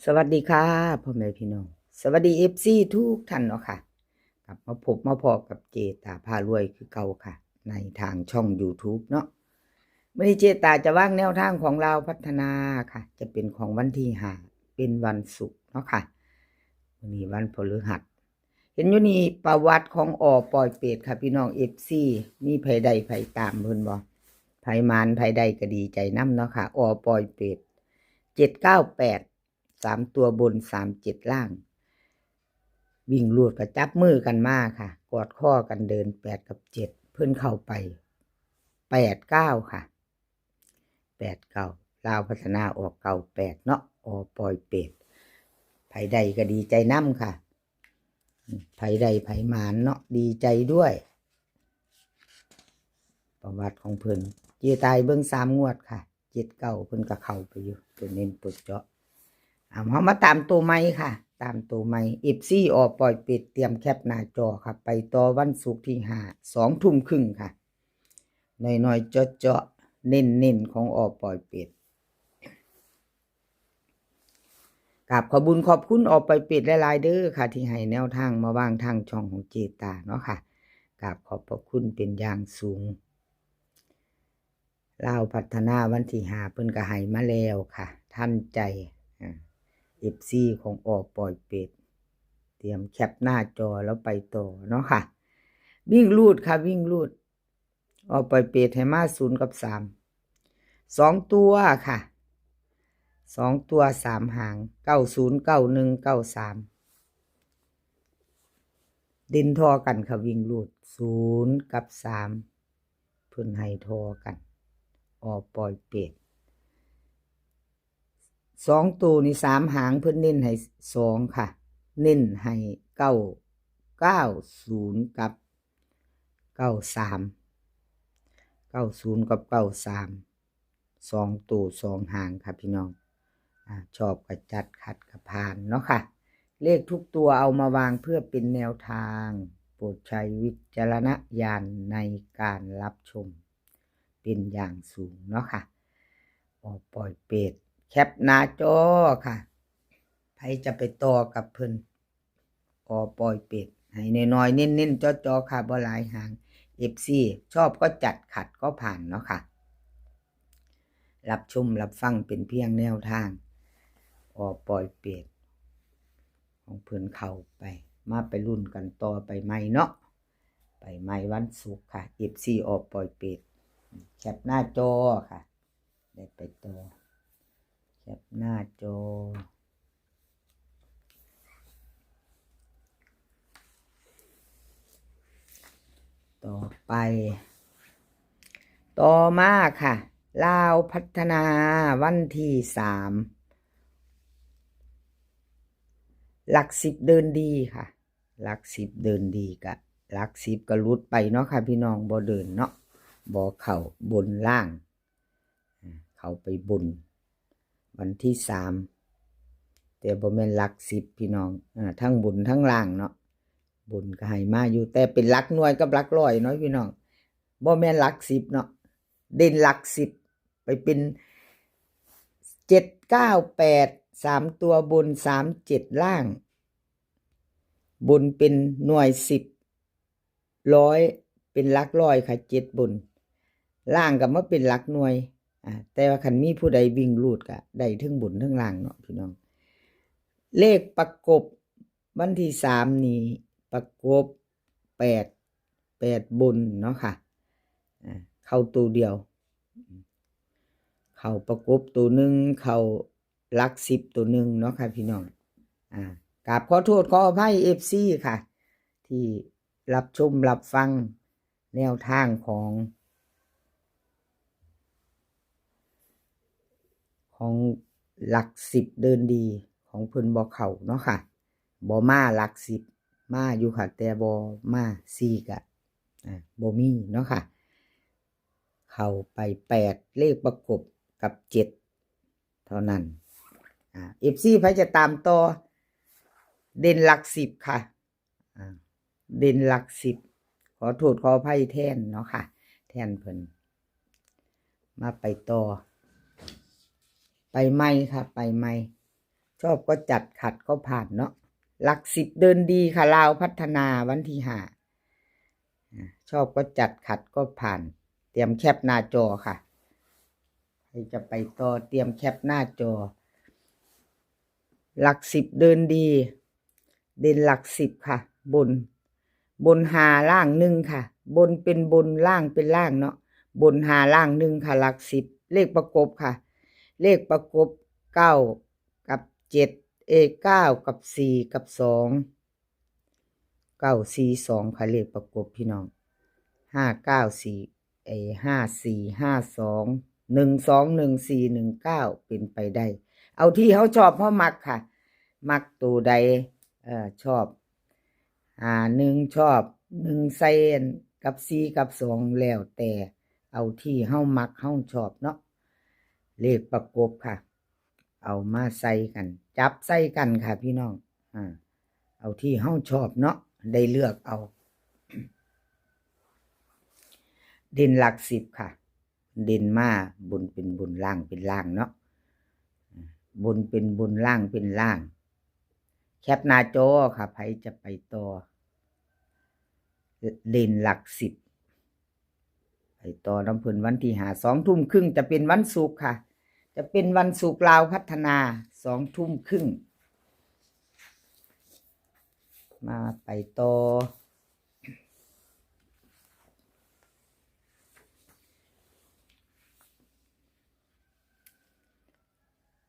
สวัสดีค่ะพ่อแม่พี่น้องสวัสดีFCทุกท่านเนาะค่ะกลับมาพบมาพอกับเจตาพารวยคือเก่าค่ะในทางช่อง YouTube เนาะวันนี้เจตาจะว่างแนวทางของเราพัฒนาค่ะจะเป็นของวันที่5เป็นวันศุกร์เนาะค่ะวันนี้วันพฤหัสเห็นอยู่นี่ประวัติของปอยเป็ดค่ะพี่น้อง FC มีไผใดไผตามเพิ่นบ่ไผมานไผใดก็ดีใจนำเนาะค่ะปอยเป็ด798 3 ตัวบน37ล่างวิ่งลูดประจับมือกันมาค่ะกอดข้อกันเดิน8กับ7เพิ่นเข้าไป89ค่ะ89ลาวพัฒนาออก98เนาะปอยเป็ดไผใดก็ดีใจนำค่ะไผใดไผหมานเนาะดีใจด้วยประวัติของเพิ่นเจตายเบิ่ง3งวดค่ะ79เพิ่นก็เข้าไปอยู่ตัวเน้นตัวเจาะเอามาตามตัวใหม่ค่ะตามตัวใหม่FCปอยเป็ดเตรียมแคปหน้าจอค่ะไปต่อวันศุกร์ที่5 2 ทุ่มครึ่งค่ะน้อยๆเจาะๆเน้นๆของปอยเป็ดกราบขอบุญขอบคุณปอยเป็ดหลายๆเด้อค่ะที่ให้แนวทางมาวางทางช่องของเจตาเนาะค่ะกราบขอบพระคุณเป็นอย่างสูงลาวพัฒนาวันที่5เพิ่นก็ให้มาแล้วค่ะท่านใจFC ของปอยเป็ดเตรียมแคปหน้าจอแล้วไปต่อเนาะค่ะวิ่งลูดค่ะวิ่งลูดปอยเป็ดให้มา0กับ3 2ตัวค่ะ2ตัว3หาง90 91 93ดินทอกันค่ะวิ่งลูด0กับ3เพิ่นให้ทอกันปอยเป็ด2ตัวนี่3หางเพิ่นเน้นให้2ค่ะเน้นให้90กับ93 90กับ93 2ตัว2หางค่ะพี่น้องชอบก็จัดขัดก็ผ่านเนาะค่ะเลขทุกตัวเอามาวางเพื่อเป็นแนวทางโปรดใช้วิจารณญาณในการรับชมเป็นอย่างสูงเนาะค่ะปล่อยเป็ดแคปหน้าจอค่ะใครจะไปต่อกับเพิ่นปล่อยเป็ดให้น้อยๆเน้นๆจอๆค่ะบ่หลายหาง FC ชอบก็จัดขัดก็ผ่านเนาะค่ะรับชมรับฟังเป็นเพียงแนวทางปล่อยเป็ดของเพิ่นเข้าไปมาไปรุ่นกันต่อไปใหม่เนาะไปใหม่วันศุกร์ค่ะ FC ปล่อยเป็ดแคปหน้าจอค่ะได้ไปต่อแคปหน้าจอต่อไปต่อมาค่ะลาวพัฒนาวันที่3หลัก10เดินดีค่ะหลัก10เดินดีกะหลัก10ก็หลุดไปเนาะค่ะพี่น้องบ่เดินเนาะบ่เข้าบนล่างเข้าไปบนวันที่3แต่บ่แม่นหลัก10พี่น้องทั้งบนทั้งล่างเนาะบนก็ให้มาอยู่แต่เป็นหลักหน่วยกับหลักร้อยเนาะพี่น้องบ่แม่นหลัก10เนาะเด่นหลัก10ไปเป็น798 3ตัวบน37ล่างบนเป็นหน่วย10ร้อยเป็นหลักร้อยค่ะ7บนล่างก็มาเป็นหลักหน่วยแต่ว่าคันมีผู้ใดวิ่งรูดก็ได้ทั้งบนทั้งล่างเนาะพี่น้องเลขประกบวันที่3นี้ประกบ8บนเนาะค่ะเข้าตัวเดียวเข้าประกบตัวหนึ่งเข้าหลัก10ตัวหนึ่งเนาะค่ะพี่น้องกราบขอโทษขออภัย FC ค่ะที่รับชมรับฟังแนวทางของหลัก10เดินดีของเพิ่นบ่เข้าเนาะค่ะบ่มาหลัก10มาอยู่ค่ะแต่บ่มา4ก็บ่มีเนาะค่ะเข้าไป8เลขประกบกับ7เท่านั้นFC ไผจะตามต่อเด่นหลัก10ค่ะเด่นหลัก10ขอโทษขออภัยแทนเนาะค่ะแทนเพิ่นมาไปต่อไปใหม่ค่ะไปใหม่ ชอบก็จัดขัดก็ผ่านเนาะหลักสิบเดินดีค่ะลาวพัฒนาวันที่5ชอบก็จัดขัดก็ผ่าน เตรียมแคปหน้าจอค่ะใครจะไปต่อเตรียมแคปหน้าจอหลักสิบเดินดี เด่นหลักสิบค่ะ บนหาล่าง1ค่ะ บนเป็นบนล่างเป็นล่างเนาะบนหาล่าง1ค่ะหลักสิบเลขประกบค่ะ เลขประกบ9กับ79กับ4กับ2 9 4 2ค่ะเลขประกบพี่น้อง5 9 4 5 4 5 2 1 2 1 4 1 9เป็นไปได้เอาที่เขาชอบเพราะมักค่ะมักตัวใดชอบ1ชอบ1ใส่กับ4กับ2แล้วแต่เอาที่เฮามักเฮาชอบเนาะเลขประกบค่ะเอามาใส่กันจับใส่กันค่ะพี่น้องเอาที่เฮาชอบเนาะได้เลือกเอาเด่นหลักสิบค่ะเด่นมาบนเป็นบนล่างเป็นล่างเนาะบนเป็นบนล่างเป็นล่างแคปหน้าจอค่ะใครจะไปต่อเด่นหลักสิบไปต่อน้ำเพิ่นวันที่2 ทุ่มครึ่งจะเป็นวันศุกร์ค่ะจะเป็นวันศุกร์ลาวพัฒนา2 ทุ่มครึ่งมาไปต่อ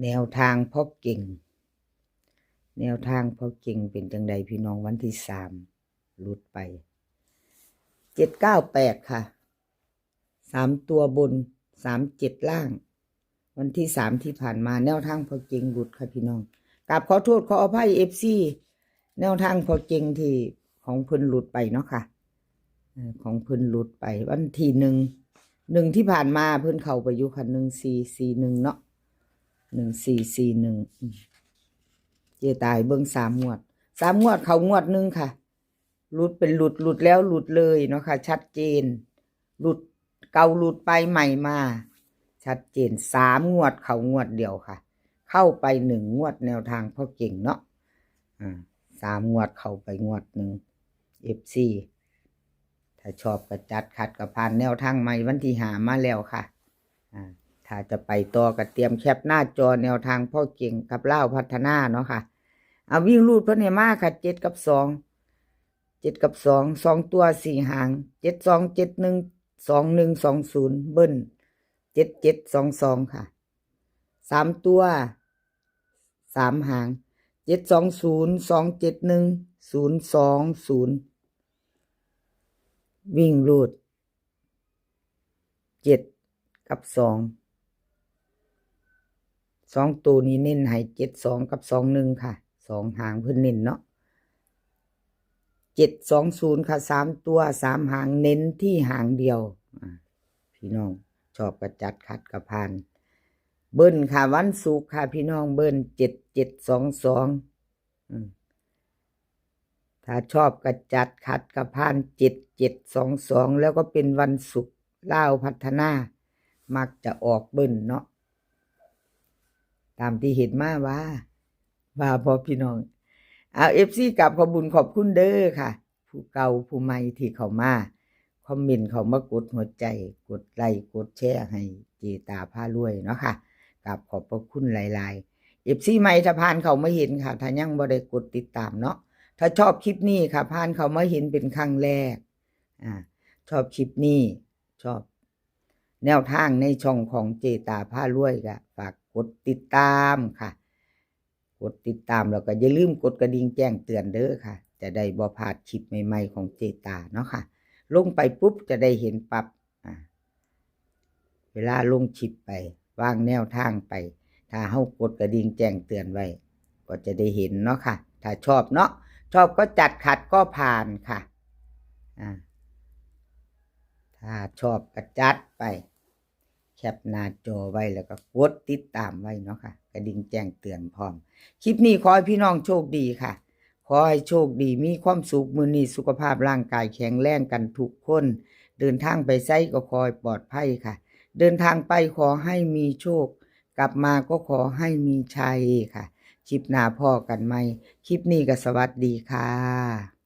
แนวทางพ่อเก่งแนวทางพ่อเก่งเป็นจังใดพี่น้องวันที่3หลุดไป798ค่ะ3ตัวบน37ล่างวันที่3ที่ผ่านมาแนวทางพ่อเก่งหลุดค่ะพี่น้องกราบขอโทษขออภัย FC แนวทางพ่อเก่งที่ของเพิ่นหลุดไปเนาะค่ะของเพิ่นหลุดไปวันที่1ที่ผ่านมาเพิ่นเข้าไปอยู่ค่ะ1441เนาะ1441เจตายเบิ่ง3 งวดเขางวด1ค่ะหลุดเป็นหลุดแล้วหลุดเลยเนาะค่ะชัดเจนหลุดเก่าหลุดไปใหม่มาชัดเจน3 งวดเขางวดเดียวค่ะเข้าไป1 งวดแนวทางพ่อเก่งเนาะ3 งวดเข้าไปงวด1 FC ถ้าชอบก็จัดขัดก็ผ่านแนวทางใหม่วันที่5มาแล้วค่ะถ้าจะไปต่อก็เตรียมแคปหน้าจอแนวทางพ่อเก่งกับเล่าพัฒนาเนาะค่ะเอาวิ่งรูดเพิ่นให้มาค่ะ7 กับ 2 2ตัว4 หาง7 2 7 1 2 1 2 0เบิ้ล7 7 2 2ค่ะ3ตัว3 หาง7 2 0 2 7 1 0 2 0วิ่งรูด7 กับ 2ตัวนี้เน้นให้7 2 กับ 2 1ค่ะ2 หางเพิ่นเน้นเนาะ7 2 0ค่ะ3ตัว3 หางเน้นที่หางเดียวพี่น้องชอบกระจัดขัดกระพานเบิ้ลค่ะวันศุกร์ค่ะพี่น้องเบิ้ล7 7 2 2ถ้าชอบกระจัดขัดกระพาน7 7 2 2แล้วก็เป็นวันศุกร์ลาวพัฒนามักจะออกเบิ้ลเนาะตามที่เห็นมาว่าพอพี่น้องเอาFC กับขอบุญขอบคุณเด้อค่ะผู้เก่าผู้ใหม่ที่เข้ามาคอมเมนต์เขามากดหัวใจกดไลค์กดแชร์ให้เจตาพารวยเนาะค่ะกับขอบพระคุณหลายๆ FC ใหม่ถ้าผ่านเขามาเห็นค่ะถ้ายังบ่ได้กดติดตามเนาะถ้าชอบคลิปนี้ค่ะผ่านเขามาเห็นเป็นครั้งแรกชอบคลิปนี้ชอบแนวทางในช่องของเจตาพารวยก็ฝากกดติดตามค่ะกดติดตามแล้วก็อย่าลืมกดกระดิ่งแจ้งเตือนเด้อค่ะจะได้บ่พลาดคลิปใหม่ๆของเจตาเนาะค่ะลงไปปุ๊บจะได้เห็นปับ๊บเวลาลงคลิปไปวางแนวทางไปถ้าเฮากดกระดิ่งแจ้งเตือนไว้ก็จะได้เห็นเนาะค่ะถ้าชอบเนาะชอบก็จัดขัดก็ผ่านค่ะถ้าชอบก็จัดไปแคปหน้าจอไว้แล้วก็กดติดตามไว้เนาะค่ะกระดิ่งแจ้งเตือนพร้อมคลิปนี้ขอให้พี่น้องโชคดีค่ะขอให้โชคดีมีความสุขมื้อนี้สุขภาพร่างกายแข็งแรงกันทุกคนเดินทางไปไสก็ขอให้ปลอดภัยค่ะเดินทางไปขอให้มีโชคกลับมาก็ขอให้มีชัยค่ะ คลิปหน้าพ่อกันไหมคลิปนี้ก็สวัสดีค่ะ